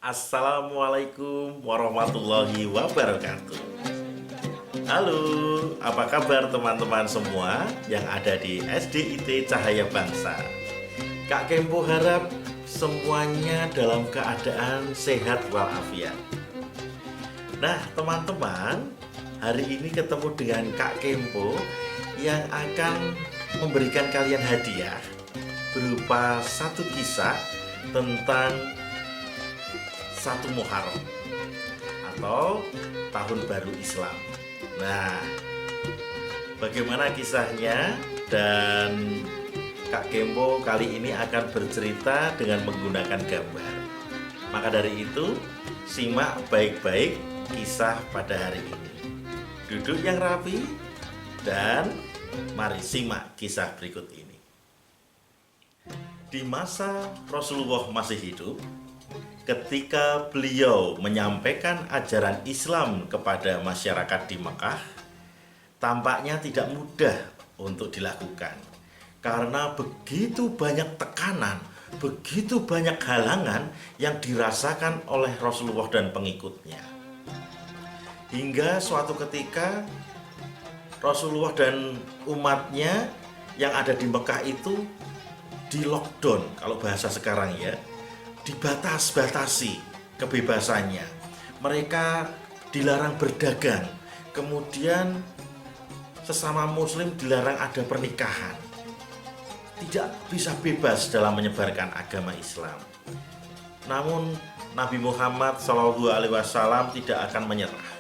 Assalamualaikum warahmatullahi wabarakatuh. Halo, apa kabar teman-teman semua yang ada di SDIT Cahaya Bangsa? Kak Kempo harap semuanya dalam keadaan sehat walafiat. Nah teman-teman, hari ini ketemu dengan Kak Kempo yang akan memberikan kalian hadiah berupa satu kisah tentang satu Muharram atau Tahun Baru Islam. Nah, bagaimana kisahnya? Dan Kak Kempo kali ini akan bercerita dengan menggunakan gambar. Maka dari itu, simak baik-baik kisah pada hari ini. Duduk yang rapi dan mari simak kisah berikut ini. Di masa Rasulullah masih hidup, ketika beliau menyampaikan ajaran Islam kepada masyarakat di Mekah, tampaknya tidak mudah untuk dilakukan karena begitu banyak tekanan, begitu banyak halangan yang dirasakan oleh Rasulullah dan pengikutnya. Hingga suatu ketika Rasulullah dan umatnya yang ada di Mekah itu di lockdown, kalau bahasa sekarang ya, dibatasi kebebasannya. Mereka dilarang berdagang. Kemudian sesama muslim dilarang ada pernikahan. Tidak bisa bebas dalam menyebarkan agama Islam. Namun Nabi Muhammad SAW tidak akan menyerah.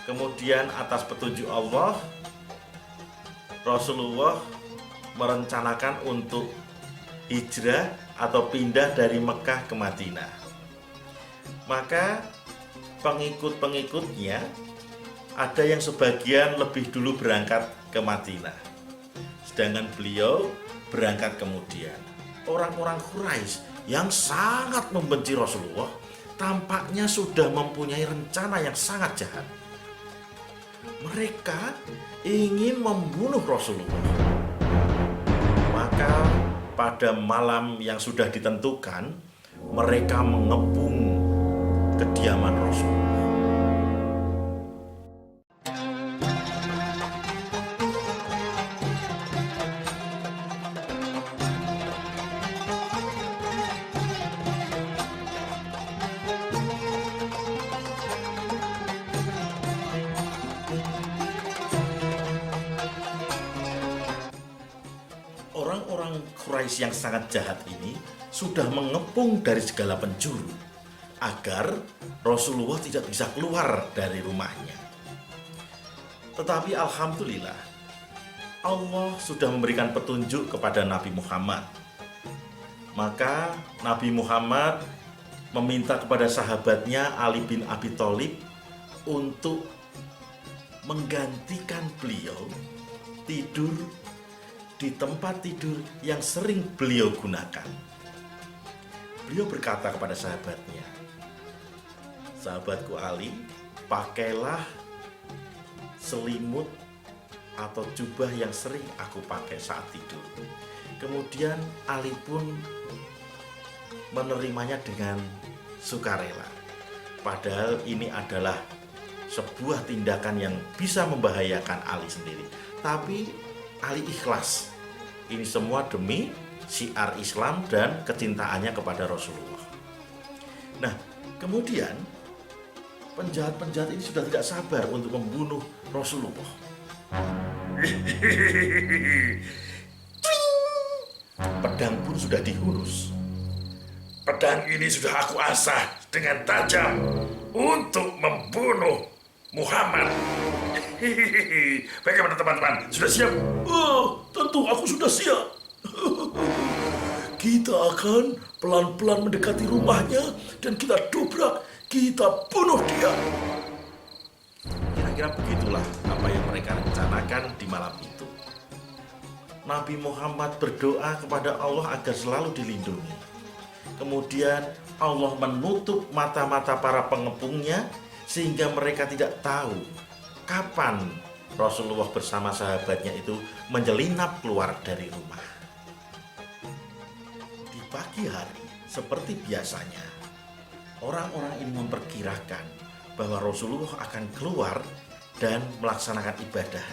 Kemudian atas petunjuk Allah, Rasulullah merencanakan untuk hijrah atau pindah dari Mekah ke Madinah. Maka pengikut-pengikutnya ada yang sebagian lebih dulu berangkat ke Madinah, sedangkan beliau berangkat kemudian. Orang-orang Quraisy yang sangat membenci Rasulullah tampaknya sudah mempunyai rencana yang sangat jahat. Mereka ingin membunuh Rasulullah. Maka pada malam yang sudah ditentukan, mereka mengepung kediaman Rasulullah. Orang-orang Quraisy yang sangat jahat ini sudah mengepung dari segala penjuru agar Rasulullah tidak bisa keluar dari rumahnya. Tetapi alhamdulillah, Allah sudah memberikan petunjuk kepada Nabi Muhammad. Maka Nabi Muhammad meminta kepada sahabatnya Ali bin Abi Thalib untuk menggantikan beliau tidur di tempat tidur yang sering beliau gunakan. Beliau berkata kepada sahabatnya, "Sahabatku Ali, pakailah selimut atau jubah yang sering aku pakai saat tidur." Kemudian Ali pun menerimanya dengan sukarela. Padahal ini adalah sebuah tindakan yang bisa membahayakan Ali sendiri. Tapi Ali ikhlas. Ini semua demi syiar Islam dan kecintaannya kepada Rasulullah. Nah, kemudian penjahat-penjahat ini sudah tidak sabar untuk membunuh Rasulullah. Pedang pun sudah dihunus. Pedang ini sudah aku asah dengan tajam untuk membunuh Muhammad. Bagaimana teman-teman? Sudah siap? Oh, tentu aku sudah siap. Kita akan pelan-pelan mendekati rumahnya dan kita dobrak, kita bunuh dia. Kira-kira begitulah apa yang mereka rencanakan di malam itu. Nabi Muhammad berdoa kepada Allah agar selalu dilindungi. Kemudian Allah menutup mata-mata para pengepungnya sehingga mereka tidak tahu kapan Rasulullah bersama sahabatnya itu menyelinap keluar dari rumah. Di pagi hari, seperti biasanya, Orang-orang ini memperkirakan bahwa Rasulullah akan keluar dan melaksanakan ibadah.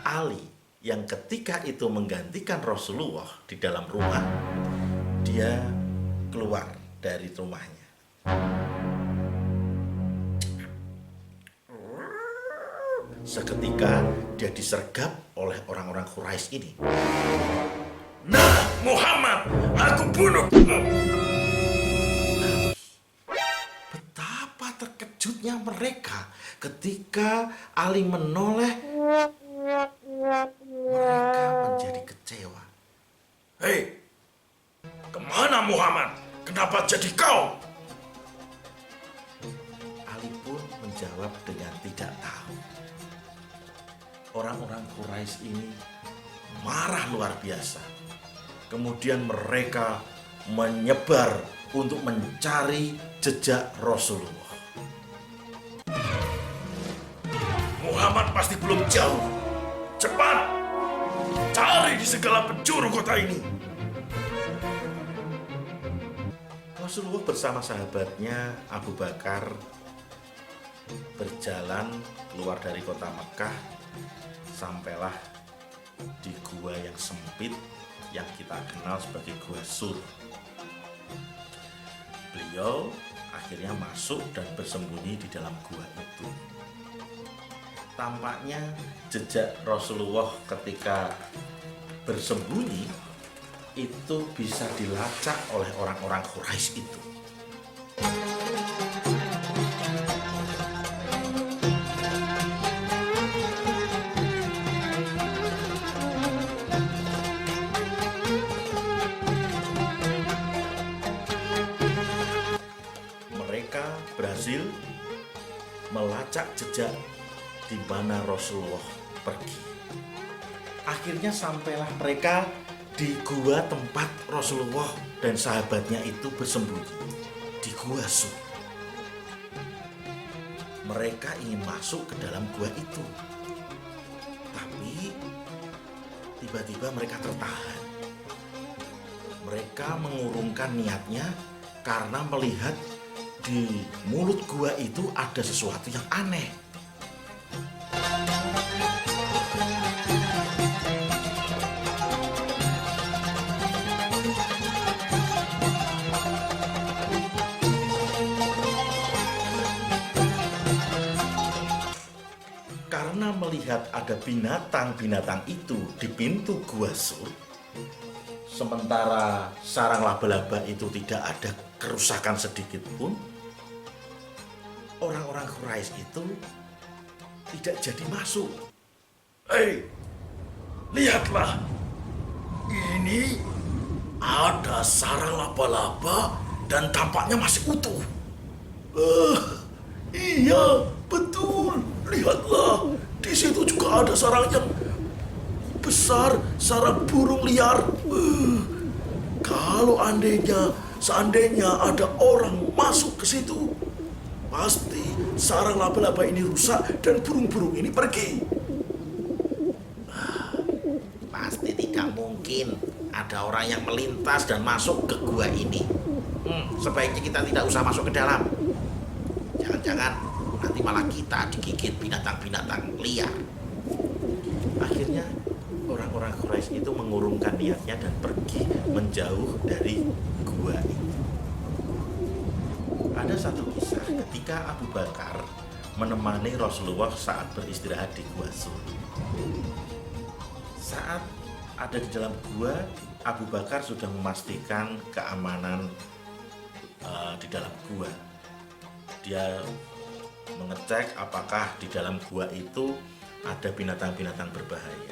Ali yang ketika itu menggantikan Rasulullah di dalam rumah, dia keluar dari rumahnya. Seketika dia disergap oleh orang-orang Quraisy ini. Nah, Muhammad, aku bunuh. Betapa terkejutnya mereka ketika Ali menoleh. Mereka menjadi kecewa. Hei, kemana Muhammad? Kenapa jadi kau? Ali pun menjawab dengan tidak tahu. Orang-orang Quraisy ini marah luar biasa. Kemudian mereka menyebar untuk mencari jejak Rasulullah. Muhammad pasti belum jauh. Cepat, cari di segala penjuru kota ini. Rasulullah bersama sahabatnya Abu Bakar berjalan keluar dari kota Mekah, sampailah di gua yang sempit yang kita kenal sebagai Gua Sur. Beliau akhirnya masuk dan bersembunyi di dalam gua itu. Tampaknya jejak Rasulullah ketika bersembunyi itu bisa dilacak oleh orang-orang Quraisy itu. Mereka berhasil melacak jejak di mana Rasulullah pergi. Akhirnya sampailah mereka di gua tempat Rasulullah dan sahabatnya itu bersembunyi, di Gua Sur. Mereka ingin masuk ke dalam gua itu, tapi tiba-tiba mereka tertahan. Mereka mengurungkan niatnya karena melihat di mulut gua itu ada sesuatu yang aneh. Karena melihat ada binatang-binatang itu di pintu Gua Sur, sementara sarang laba-laba itu tidak ada kerusakan sedikit pun, orang-orang Quraisy itu tidak jadi masuk. Hei, lihatlah. Ini ada sarang laba-laba dan tampaknya masih utuh. Iya, betul. Lihatlah, di situ juga ada sarang yang besar, sarang burung liar. Kalau seandainya ada orang masuk ke situ, pasti sarang laba-laba ini rusak dan burung-burung ini pergi. Pasti tidak mungkin ada orang yang melintas dan masuk ke gua ini. Sebaiknya kita tidak usah masuk ke dalam. Jangan-jangan nanti malah kita digigit binatang-binatang liar. Akhirnya orang-orang Quraisy itu mengurungkan niatnya dan pergi menjauh dari gua itu. Ada satu kisah ketika Abu Bakar menemani Rasulullah saat beristirahat di Gua Sur. Saat ada di dalam gua, Abu Bakar sudah memastikan keamanan di dalam gua. Dia mengecek apakah di dalam gua itu ada binatang-binatang berbahaya.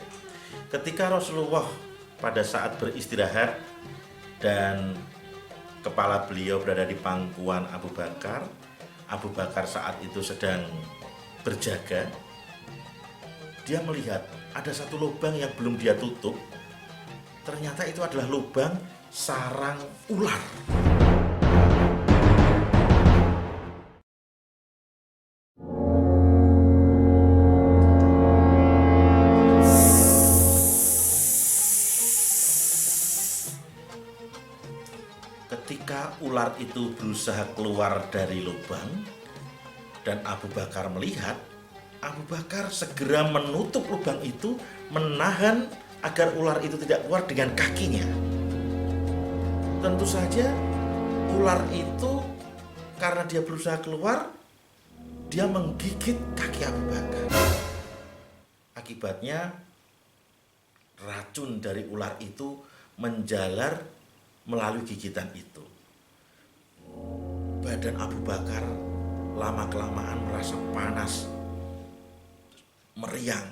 Ketika Rasulullah pada saat beristirahat dan kepala beliau berada di pangkuan Abu Bakar saat itu sedang berjaga. Dia melihat ada satu lubang yang belum dia tutup. Ternyata itu adalah lubang sarang ular. ular itu berusaha keluar dari lubang dan Abu Bakar melihat, Abu Bakar segera menutup lubang itu, menahan agar ular itu tidak keluar dengan kakinya. Tentu saja ular itu karena dia berusaha keluar, dia menggigit kaki Abu Bakar. Akibatnya racun dari ular itu menjalar melalui gigitan itu. Badan Abu Bakar lama-kelamaan merasa panas, meriang.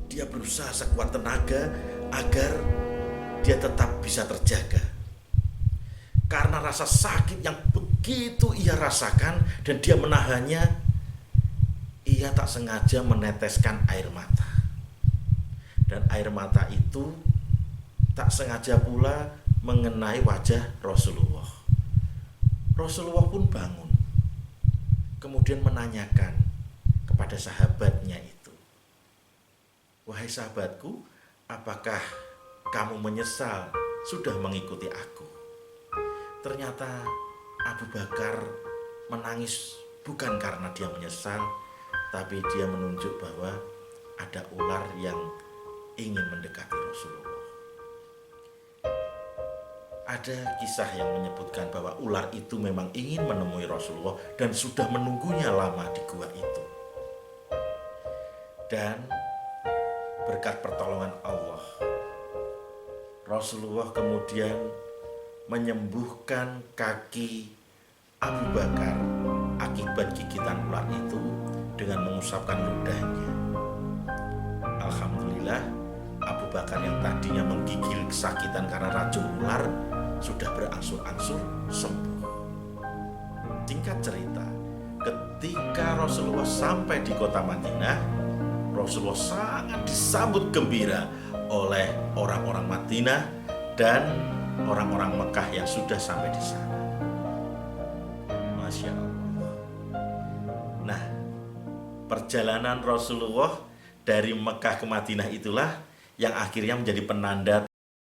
Dia berusaha sekuat tenaga agar dia tetap bisa terjaga. Karena rasa sakit yang begitu ia rasakan dan dia menahannya, ia tak sengaja meneteskan air mata. Dan air mata itu tak sengaja pula mengenai wajah Rasulullah. Rasulullah pun bangun, kemudian menanyakan kepada sahabatnya itu, "Wahai sahabatku, apakah kamu menyesal sudah mengikuti aku?" Ternyata Abu Bakar menangis bukan karena dia menyesal, tapi dia menunjuk bahwa ada ular yang ingin mendekati Rasulullah. Ada kisah yang menyebutkan bahwa ular itu memang ingin menemui Rasulullah dan sudah menunggunya lama di gua itu. Dan berkat pertolongan Allah, Rasulullah kemudian menyembuhkan kaki Abu Bakar akibat gigitan ular itu dengan mengusapkan ludahnya. Alhamdulillah, Abu Bakar yang tadinya menggigil kesakitan karena racun ular sudah berangsur-angsur sembuh. Singkat cerita, ketika Rasulullah sampai di kota Madinah, Rasulullah sangat disambut gembira oleh orang-orang Madinah dan orang-orang Mekah yang sudah sampai di sana. Masya Allah. Nah, perjalanan Rasulullah dari Mekah ke Madinah itulah yang akhirnya menjadi penanda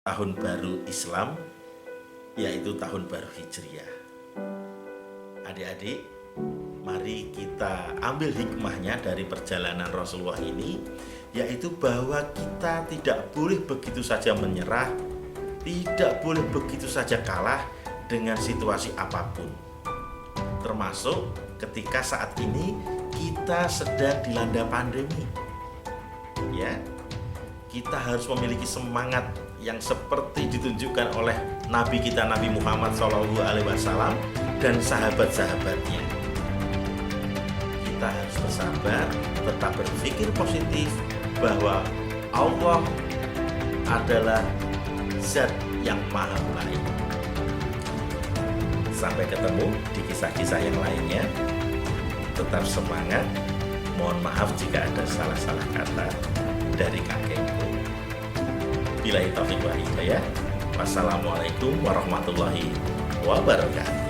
tahun baru Islam, yaitu tahun baru Hijriah. Adik-adik, mari kita ambil hikmahnya dari perjalanan Rasulullah ini, yaitu bahwa kita tidak boleh begitu saja menyerah, tidak boleh begitu saja kalah dengan situasi apapun. Termasuk ketika saat ini kita sedang dilanda pandemi. Ya, kita harus memiliki semangat yang seperti ditunjukkan oleh Nabi kita Nabi Muhammad SAW dan sahabat-sahabatnya. Kita harus bersabar, tetap berpikir positif bahwa Allah adalah Zat yang Maha Baik. Sampai ketemu di kisah-kisah yang lainnya. Tetap semangat. Mohon maaf jika ada salah-salah kata dari kakekku. Billahi taufiq wal hidayah. Wassalamualaikum warahmatullahi wabarakatuh.